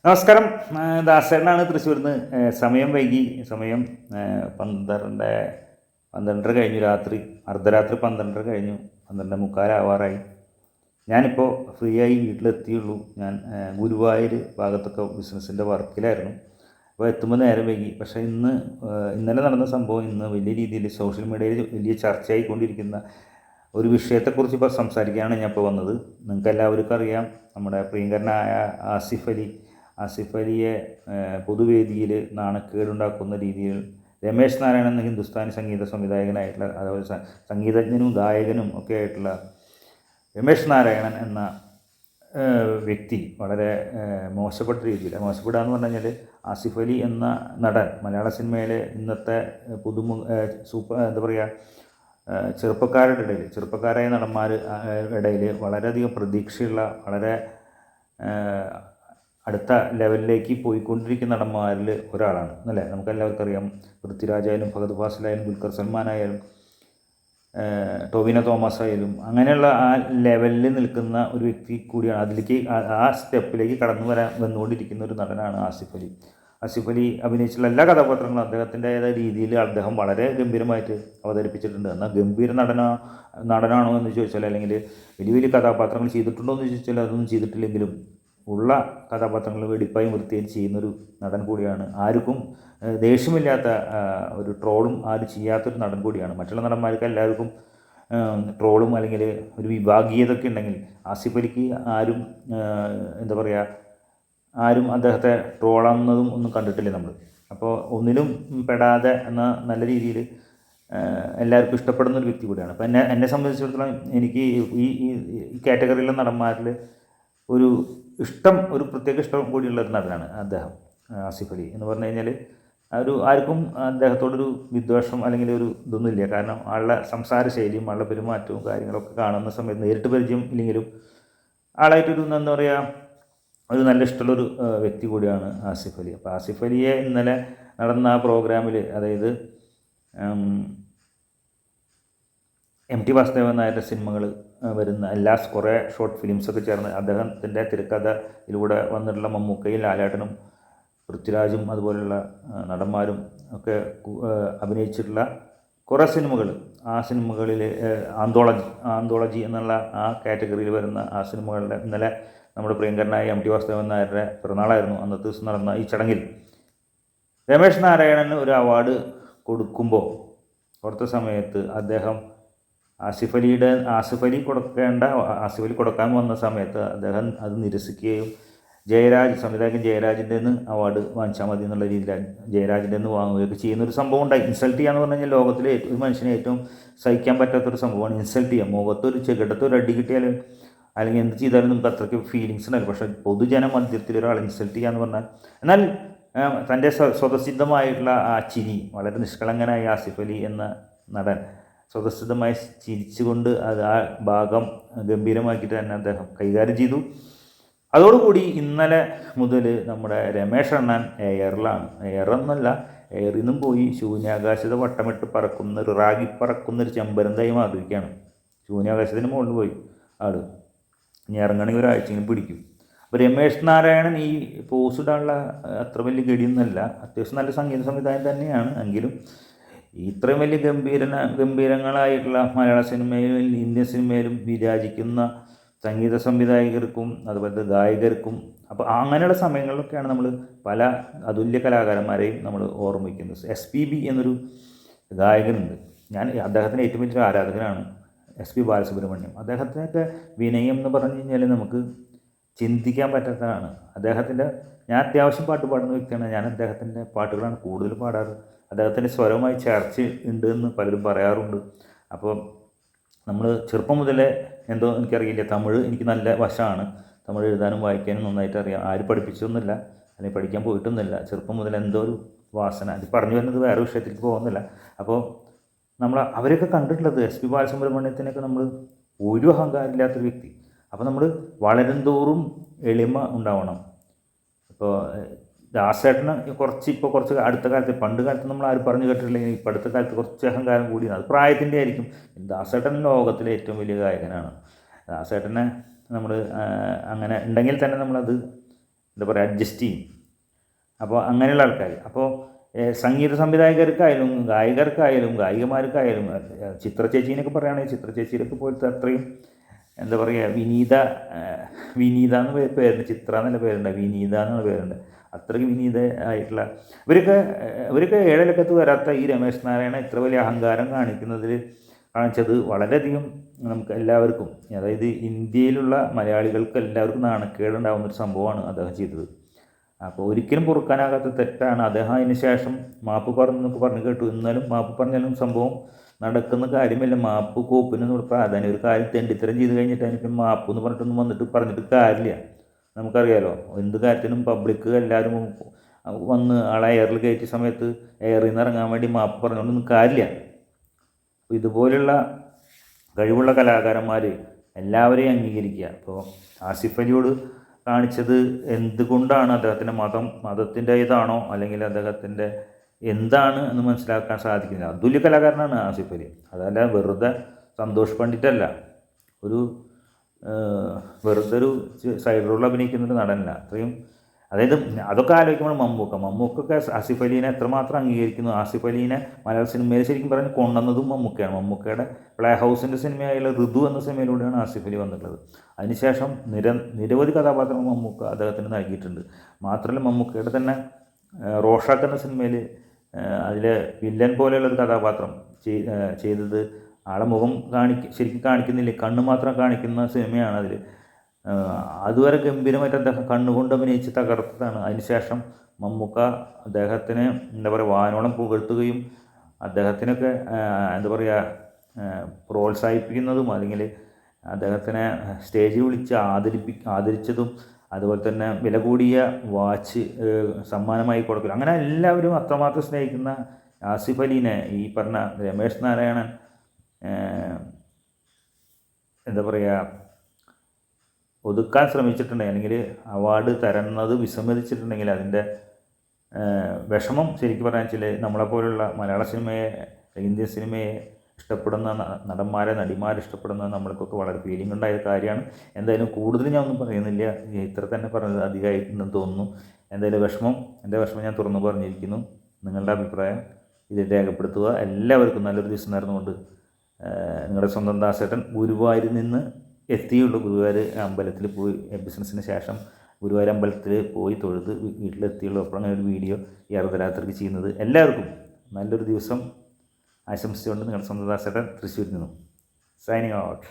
നമസ്കാരം. ദാസേട്ടനാണ് തൃശ്ശൂരിൽ നിന്ന്. സമയം വൈകി. സമയം 12:30 കഴിഞ്ഞു. അർദ്ധരാത്രി 12:30 കഴിഞ്ഞു. 12:45 ആവാറായി. ഞാനിപ്പോൾ ഫ്രീ ആയി വീട്ടിലെത്തിയുള്ളൂ. ഞാൻ ഗുരുവായൂർ ഭാഗത്തൊക്കെ ബിസിനസ്സിൻ്റെ വർക്കിലായിരുന്നു. അപ്പോൾ എത്തുമ്പോൾ നേരം വൈകി. പക്ഷേ ഇന്നലെ നടന്ന സംഭവം ഇന്ന് വലിയ രീതിയിൽ സോഷ്യൽ മീഡിയയിൽ വലിയ ചർച്ചയായിക്കൊണ്ടിരിക്കുന്ന ഒരു വിഷയത്തെക്കുറിച്ച് ഇപ്പോൾ സംസാരിക്കാനാണ് ഞാൻ ഇപ്പോൾ വന്നത്. നിങ്ങൾക്ക് എല്ലാവർക്കും അറിയാം, നമ്മുടെ പ്രിയങ്കരനായ ആസിഫ് അലിയെ പൊതുവേദിയിൽ നാണക്കേടുണ്ടാക്കുന്ന രീതിയിൽ രമേശ് നാരായണൻ എന്ന ഹിന്ദുസ്ഥാനി സംഗീത സംവിധായകനായിട്ടുള്ള, അതുപോലെ സംഗീതജ്ഞനും ഗായകനും ഒക്കെ ആയിട്ടുള്ള രമേശ് നാരായണൻ എന്ന വ്യക്തി വളരെ മോശപ്പെടുക എന്ന് പറഞ്ഞു കഴിഞ്ഞാൽ, ആസിഫ് അലി എന്ന നടൻ മലയാള സിനിമയിലെ ഇന്നത്തെ ചെറുപ്പക്കാരായ നടന്മാരുടെ ഇടയിൽ വളരെയധികം പ്രതീക്ഷയുള്ള, വളരെ അടുത്ത ലെവലിലേക്ക് പോയിക്കൊണ്ടിരിക്കുന്ന നടന്മാരിൽ ഒരാളാണ് അല്ലേ. നമുക്കെല്ലാവർക്കും അറിയാം, പൃഥ്വിരാജായാലും ഫഹദ് ഫാസിലായാലും ദുൽഖർ സൽമാനായാലും ടൊവിനോ തോമസ് ആയാലും അങ്ങനെയുള്ള ആ ലെവലിൽ നിൽക്കുന്ന ഒരു വ്യക്തി കൂടിയാണ്. അതിലേക്ക് ആ സ്റ്റെപ്പിലേക്ക് വന്നുകൊണ്ടിരിക്കുന്ന ഒരു നടനാണ് ആസിഫ് അലി അഭിനയിച്ചുള്ള എല്ലാ കഥാപാത്രങ്ങളും അദ്ദേഹത്തിൻ്റേതായ രീതിയിൽ അദ്ദേഹം വളരെ ഗംഭീരമായിട്ട് അവതരിപ്പിച്ചിട്ടുണ്ട്. എന്നാൽ ഗംഭീര നടനാണോ എന്ന് ചോദിച്ചാൽ, അല്ലെങ്കിൽ വലിയ വലിയ കഥാപാത്രങ്ങൾ ചെയ്തിട്ടുണ്ടോ എന്ന് ചോദിച്ചാൽ അതൊന്നും ചെയ്തിട്ടില്ലെങ്കിലും ഉള്ള കഥാപാത്രങ്ങൾ വെടിപ്പായും വൃത്തിയായി ചെയ്യുന്നൊരു നടൻ കൂടിയാണ്. ആർക്കും ദേഷ്യമില്ലാത്ത, ഒരു ട്രോളും ആരും ചെയ്യാത്തൊരു നടൻ കൂടിയാണ്. മറ്റുള്ള നടന്മാർക്ക് എല്ലാവർക്കും ട്രോളും അല്ലെങ്കിൽ ഒരു വിഭാഗീയതൊക്കെ ഉണ്ടെങ്കിൽ, ആസിഫ് അലിക്ക് ആരും അദ്ദേഹത്തെ ട്രോളാവുന്നതും ഒന്നും കണ്ടിട്ടില്ല നമ്മൾ. അപ്പോൾ ഒന്നിലും പെടാതെ എന്ന നല്ല രീതിയിൽ എല്ലാവർക്കും ഇഷ്ടപ്പെടുന്ന ഒരു വ്യക്തി കൂടിയാണ്. അപ്പോൾ എന്നെ സംബന്ധിച്ചിടത്തോളം എനിക്ക് ഈ കാറ്റഗറിയിലെ നടന്മാരിൽ ഒരു പ്രത്യേക ഇഷ്ടം കൂടിയുള്ള ഒരു നടനാണ് അദ്ദേഹം, ആസിഫ് അലി എന്ന് പറഞ്ഞു കഴിഞ്ഞാൽ. ആർക്കും അദ്ദേഹത്തോടൊരു വിദ്വേഷം അല്ലെങ്കിൽ ഒരു ഇതൊന്നുമില്ല. കാരണം ആളുടെ സംസാര ശൈലിയും ആളുടെ പെരുമാറ്റവും കാര്യങ്ങളൊക്കെ കാണുന്ന സമയത്ത് നേരിട്ട് പരിചയം ഇല്ലെങ്കിലും ആളായിട്ടൊരു ഒരു നല്ല ഇഷ്ടമുള്ളൊരു വ്യക്തി കൂടിയാണ് ആസിഫ് അലി. അപ്പോൾ ആസിഫ് അലിയെ ഇന്നലെ നടന്ന ആ പ്രോഗ്രാമിൽ, അതായത് എം ടി വാസുദേവൻ നായരുടെ സിനിമകൾ വരുന്ന കുറേ ഷോർട്ട് ഫിലിംസൊക്കെ ചേർന്ന് അദ്ദേഹത്തിൻ്റെ തിരക്കഥയിലൂടെ വന്നിട്ടുള്ള മമ്മൂക്കയും ലാലേട്ടനും പൃഥ്വിരാജും അതുപോലുള്ള നടന്മാരും ഒക്കെ അഭിനയിച്ചിട്ടുള്ള കുറേ സിനിമകൾ, ആ സിനിമകളിൽ ആന്തോളജി എന്നുള്ള ആ കാറ്റഗറിയിൽ വരുന്ന ആ സിനിമകളുടെ ഇന്നലെ നമ്മുടെ പ്രിയങ്കരനായ എം ടി വാസുദേവൻ നായരുടെ പിറന്നാളായിരുന്നു. അന്നത്തെ ദിവസം നടന്ന ഈ ചടങ്ങിൽ രമേശ് നാരായണന് ഒരു അവാർഡ് കൊടുത്ത സമയത്ത് അദ്ദേഹം ആസിഫ് അലി കൊടുക്കാൻ വന്ന സമയത്ത് അദ്ദേഹം അത് നിരസിക്കുകയും സംവിധായകൻ ജയരാജിൻ്റെ നിന്ന് അവാർഡ് വാങ്ങിച്ചാൽ മതി എന്നുള്ള രീതിയിൽ ജയരാജിൻ്റെ നിന്ന് വാങ്ങുകയൊക്കെ ചെയ്യുന്നൊരു സംഭവം ഉണ്ടായി. ഇൻസൾട്ട് ചെയ്യാന്ന് പറഞ്ഞു കഴിഞ്ഞാൽ ലോകത്തിലെ ഒരു മനുഷ്യനെ ഏറ്റവും സഹിക്കാൻ പറ്റാത്തൊരു സംഭവമാണ് ഇൻസൾട്ട് ചെയ്യുക. മുഖത്തൊരു ചെകിടത്തൊരു അടി കിട്ടിയാലും അല്ലെങ്കിൽ എന്ത് ചെയ്താലും നമുക്ക് അത്രയ്ക്ക് ഫീലിങ്സ് ഉണ്ടാവും. പക്ഷേ പൊതുജന മധ്യത്തിൽ ഒരാൾ ഇൻസൾട്ട് ചെയ്യാന്ന് പറഞ്ഞാൽ, എന്നാൽ തൻ്റെ സ്വതസിദ്ധമായിട്ടുള്ള ആ ചിരി, വളരെ നിഷ്കളങ്കനായ ആസിഫ് അലി എന്ന നടൻ സ്വതസിദ്ധമായി ചിരിച്ചുകൊണ്ട് ആ ഭാഗം ഗംഭീരമാക്കിയിട്ട് തന്നെ അദ്ദേഹം കൈകാര്യം ചെയ്തു. അതോടുകൂടി ഇന്നലെ മുതൽ നമ്മുടെ രമേശ് അണ്ണൻ എയറിൽ നിന്നും പോയി ശൂന്യാകാശത്തെ വട്ടമിട്ട് പറക്കുന്നൊരു ചെമ്പരന്തായി മാറിയിരിക്കുകയാണ്. ശൂന്യാകാശത്തിന് മുകളിൽ പോയി ആൾ. ഇനി ഇറങ്ങണമെങ്കിൽ ഒരാഴ്ചയും പിടിക്കും. അപ്പോൾ രമേശ് നാരായണൻ ഈ പോസ്റ്റ് ഇടാനുള്ള അത്ര വലിയ ഗഡിയൊന്നുമല്ല, അത്യാവശ്യം നല്ല സംഗീത സംവിധാനം തന്നെയാണ്. എങ്കിലും ഇത്രയും വലിയ ഗംഭീരങ്ങളായിട്ടുള്ള മലയാള സിനിമയിലും ഇന്ത്യൻ സിനിമയിലും വിരാജിക്കുന്ന സംഗീത സംവിധായകർക്കും അതുപോലത്തെ ഗായകർക്കും, അപ്പോൾ അങ്ങനെയുള്ള സമയങ്ങളിലൊക്കെയാണ് നമ്മൾ പല അതുല്യ കലാകാരന്മാരെയും നമ്മൾ ഓർമ്മിക്കുന്നത്. SPB എന്നൊരു ഗായകനുണ്ട്. ഞാൻ അദ്ദേഹത്തിൻ്റെ ഏറ്റവും വലിയൊരു ആരാധകനാണ് SP ബാലസുബ്രഹ്മണ്യം. അദ്ദേഹത്തിനൊക്കെ വിനയം എന്ന് പറഞ്ഞു കഴിഞ്ഞാൽ നമുക്ക് ചിന്തിക്കാൻ പറ്റാത്തതാണ്. ഞാൻ അത്യാവശ്യം പാട്ട് പാടുന്ന വ്യക്തിയാണ്. ഞാൻ അദ്ദേഹത്തിൻ്റെ പാട്ടുകളാണ് കൂടുതൽ പാടാറ്. അദ്ദേഹത്തിൻ്റെ സ്വരവുമായി ചേർച്ച ഉണ്ട് എന്ന് പലരും പറയാറുണ്ട്. അപ്പോൾ നമ്മൾ ചെറുപ്പം മുതലേ എന്തോ എനിക്കറിയില്ല, തമിഴ് എനിക്ക് നല്ല വശമാണ്. തമിഴ് എഴുതാനും വായിക്കാനും നന്നായിട്ട് അറിയാം. ആരും പഠിപ്പിച്ചൊന്നുമില്ല, അല്ലെങ്കിൽ പഠിക്കാൻ പോയിട്ടൊന്നുമില്ല. ചെറുപ്പം മുതൽ എന്തോ ഒരു വാസന. അത് പറഞ്ഞു വരുന്നത് വേറെ വിഷയത്തിലേക്ക് പോകുന്നില്ല. അപ്പോൾ അവരൊക്കെ കണ്ടിട്ടുള്ളത് SP ബാലസുബ്രഹ്മണ്യത്തിനൊക്കെ നമ്മൾ ഒരു അഹങ്കാരമില്ലാത്തൊരു വ്യക്തി. അപ്പോൾ നമ്മൾ വളരും തോറും എളിമ ഉണ്ടാവണം. ഇപ്പോൾ ദാസേട്ടന് കുറച്ച് അടുത്ത കാലത്ത്, പണ്ട് കാലത്ത് നമ്മൾ ആരും പറഞ്ഞു കേട്ടിട്ടില്ലെങ്കിൽ ഇപ്പോൾ അടുത്ത കാലത്ത് കുറച്ച് അഹങ്കാരം കൂടിയാണ്. അത് പ്രായത്തിൻ്റെ ആയിരിക്കും. ദാസേട്ടൻ ലോകത്തിലെ ഏറ്റവും വലിയ ഗായകനാണ്. ദാസേട്ടനെ നമ്മൾ അങ്ങനെ ഉണ്ടെങ്കിൽ തന്നെ നമ്മളത് എന്താ പറയുക അഡ്ജസ്റ്റ് ചെയ്യും. അപ്പോൾ അങ്ങനെയുള്ള ആൾക്കാർ. അപ്പോൾ സംഗീത സംവിധായകർക്കായാലും ഗായകർക്കായാലും ഗായികമാർക്കായാലും ചിത്ര ചേച്ചീനൊക്കെ പറയുകയാണെങ്കിൽ ചിത്ര ചേച്ചിയിലൊക്കെ പോലത്തെ അത്രയും എന്താ പറയുക വിനീത എന്ന് പേരുണ്ട്, ചിത്ര എന്നുള്ള പേരുണ്ട്, വിനീത എന്നുള്ള പേരുണ്ട്. അത്രയ്ക്ക് വിനീത ആയിട്ടുള്ള ഇവരൊക്കെ 7 ലക്കത്ത് വരാത്ത ഈ രമേശ് നാരായണ ഇത്ര വലിയ അഹങ്കാരം കാണിച്ചത് വളരെയധികം നമുക്ക് എല്ലാവർക്കും, അതായത് ഇന്ത്യയിലുള്ള മലയാളികൾക്ക് എല്ലാവർക്കും നാണക്കേടുണ്ടാകുന്നൊരു സംഭവമാണ് അദ്ദേഹം ചെയ്തത്. അപ്പോൾ ഒരിക്കലും പൊറുക്കാനാകാത്ത തെറ്റാണ്. അദ്ദേഹം അതിന് ശേഷം മാപ്പ് പറഞ്ഞെന്നൊക്കെ പറഞ്ഞു കേട്ടു. എന്നാലും മാപ്പ് പറഞ്ഞാലും സംഭവം നടക്കുന്ന കാര്യമല്ല. മാപ്പ് കോപ്പിനൊന്നും പ്രാധാന്യം. ഒരു കാര്യം തെണ്ടിത്തരം ചെയ്ത് കഴിഞ്ഞിട്ട് അതിനിപ്പം മാപ്പ് എന്ന് പറഞ്ഞിട്ടൊന്നും പറഞ്ഞിട്ട് കാര്യമില്ല. നമുക്കറിയാലോ, എന്ത് കാര്യത്തിനും പബ്ലിക് എല്ലാവരും വന്ന് ആളെ എയറിൽ കയറ്റിയ സമയത്ത് എയറിൽ നിന്ന് ഇറങ്ങാൻ വേണ്ടി മാപ്പ് പറഞ്ഞുകൊണ്ടൊന്നും കാര്യമില്ല. അപ്പോൾ ഇതുപോലുള്ള കഴിവുള്ള കലാകാരന്മാർ എല്ലാവരെയും അംഗീകരിക്കുക. അപ്പോൾ ആസിഫ് അലിയോട് കാണിച്ചത് എന്തുകൊണ്ടാണ് അദ്ദേഹത്തിൻ്റെ മതത്തിൻ്റെ ഇതാണോ അല്ലെങ്കിൽ അദ്ദേഹത്തിൻ്റെ എന്താണ് എന്ന് മനസ്സിലാക്കാൻ സാധിക്കുന്നില്ല. അതുല്യ കലാകാരനാണ് ആസിഫ് അലി. അതല്ല വെറുതെ സന്തോഷ് പണ്ഡിറ്റല്ല, വെറുതെ ഒരു സൈഡ് റോളിൽ അഭിനയിക്കുന്നൊരു നടനല്ല. അതായത് അതൊക്കെ ആലോചിക്കുമ്പോൾ മമ്മൂക്കൊക്കെ ആസിഫ് അലീനെ എത്രമാത്രം അംഗീകരിക്കുന്നു. ആസിഫ് അലീനെ മലയാള സിനിമയിൽ ശരിക്കും പറഞ്ഞ് കൊണ്ടുവന്നതും മമ്മൂക്കയാണ്. മമ്മൂക്കയുടെ പ്ലേ ഹൗസിൻ്റെ സിനിമയായുള്ള ഋതു എന്ന സിനിമയിലൂടെയാണ് ആസിഫ് അലി വന്നിട്ടുള്ളത്. അതിനുശേഷം നിരവധി കഥാപാത്രങ്ങൾ മമ്മൂക്ക അദ്ദേഹത്തിന് നൽകിയിട്ടുണ്ട്. മാത്രമല്ല മമ്മൂക്കയുടെ തന്നെ റോഷാക്ക് എന്ന സിനിമയിൽ അതിലെ വില്ലൻ പോലെയുള്ളൊരു കഥാപാത്രം ചെയ്തത് ആളെ മുഖം ശരിക്കും കാണിക്കുന്നില്ല, കണ്ണ് മാത്രം കാണിക്കുന്ന സിനിമയാണ് അതിൽ. അതുവരെ ഗംഭീരമായിട്ട് അദ്ദേഹം കണ്ണുകൊണ്ട് അഭിനയിച്ച് തകർത്തതാണ്. അതിനുശേഷം മമ്മൂക്ക അദ്ദേഹത്തിന് എന്താ പറയുക വാനോളം പുകഴ്ത്തുകയും അദ്ദേഹത്തിനൊക്കെ എന്താ പറയുക പ്രോത്സാഹിപ്പിക്കുന്നതും അല്ലെങ്കിൽ അദ്ദേഹത്തിനെ സ്റ്റേജിൽ വിളിച്ച് ആദരിച്ചതും അതുപോലെ തന്നെ വില കൂടിയ വാച്ച് സമ്മാനമായി കൊടുക്കലും, അങ്ങനെ എല്ലാവരും അത്രമാത്രം സ്നേഹിക്കുന്ന ആസിഫ് അലീനെ ഈ പറഞ്ഞ രമേശ് നാരായണൻ എന്താ പറയുക ഒതുക്കാൻ ശ്രമിച്ചിട്ടുണ്ടെങ്കിൽ അല്ലെങ്കിൽ അവാർഡ് തരുന്നത് വിസമ്മതിച്ചിട്ടുണ്ടെങ്കിൽ അതിൻ്റെ വിഷമം ശരിക്കും പറയാൻ വെച്ചാൽ നമ്മളെപ്പോലുള്ള മലയാള സിനിമയെ ഇന്ത്യൻ സിനിമയെ ഇഷ്ടപ്പെടുന്ന നടിമാരെ ഇഷ്ടപ്പെടുന്ന നമ്മൾക്കൊക്കെ വളരെ ഫീലിംഗ് ഉണ്ടായ കാര്യമാണ്. എന്തായാലും കൂടുതൽ ഞാൻ ഒന്നും പറയുന്നില്ല, ഇത്ര തന്നെ പറഞ്ഞത് അധികമായിട്ടുണ്ടെന്ന് തോന്നുന്നു. എന്തായാലും എൻ്റെ വിഷമം ഞാൻ തുറന്നു പറഞ്ഞിരിക്കുന്നു. നിങ്ങളുടെ അഭിപ്രായം ഇതിൽ രേഖപ്പെടുത്തുക. എല്ലാവർക്കും നല്ലൊരു ദിവസം നേർന്നുകൊണ്ട് നിങ്ങളുടെ സ്വന്തം ദാസേട്ടൻ ഗുരുവായൂരിൽ നിന്ന് എത്തിയുള്ളൂ. ഗുരുവായൂർ അമ്പലത്തിൽ പോയി ബിസിനസ്സിന് ശേഷം ഗുരുവായൂർ അമ്പലത്തിൽ പോയി തൊഴുത് വീട്ടിലെത്തിയുള്ളൂ. അപ്പോഴാണ് ഒരു വീഡിയോ ഈ അർദ്ധരാത്രിക്ക് ചെയ്യുന്നത്. എല്ലാവർക്കും നല്ലൊരു ദിവസം ആശംസിച്ചുകൊണ്ട് നിങ്ങളുടെ സ്വന്തം ദാസേട്ടൻ തൃശ്ശൂരിൽ നിന്നും സൈനിങ് ഔട്ട്.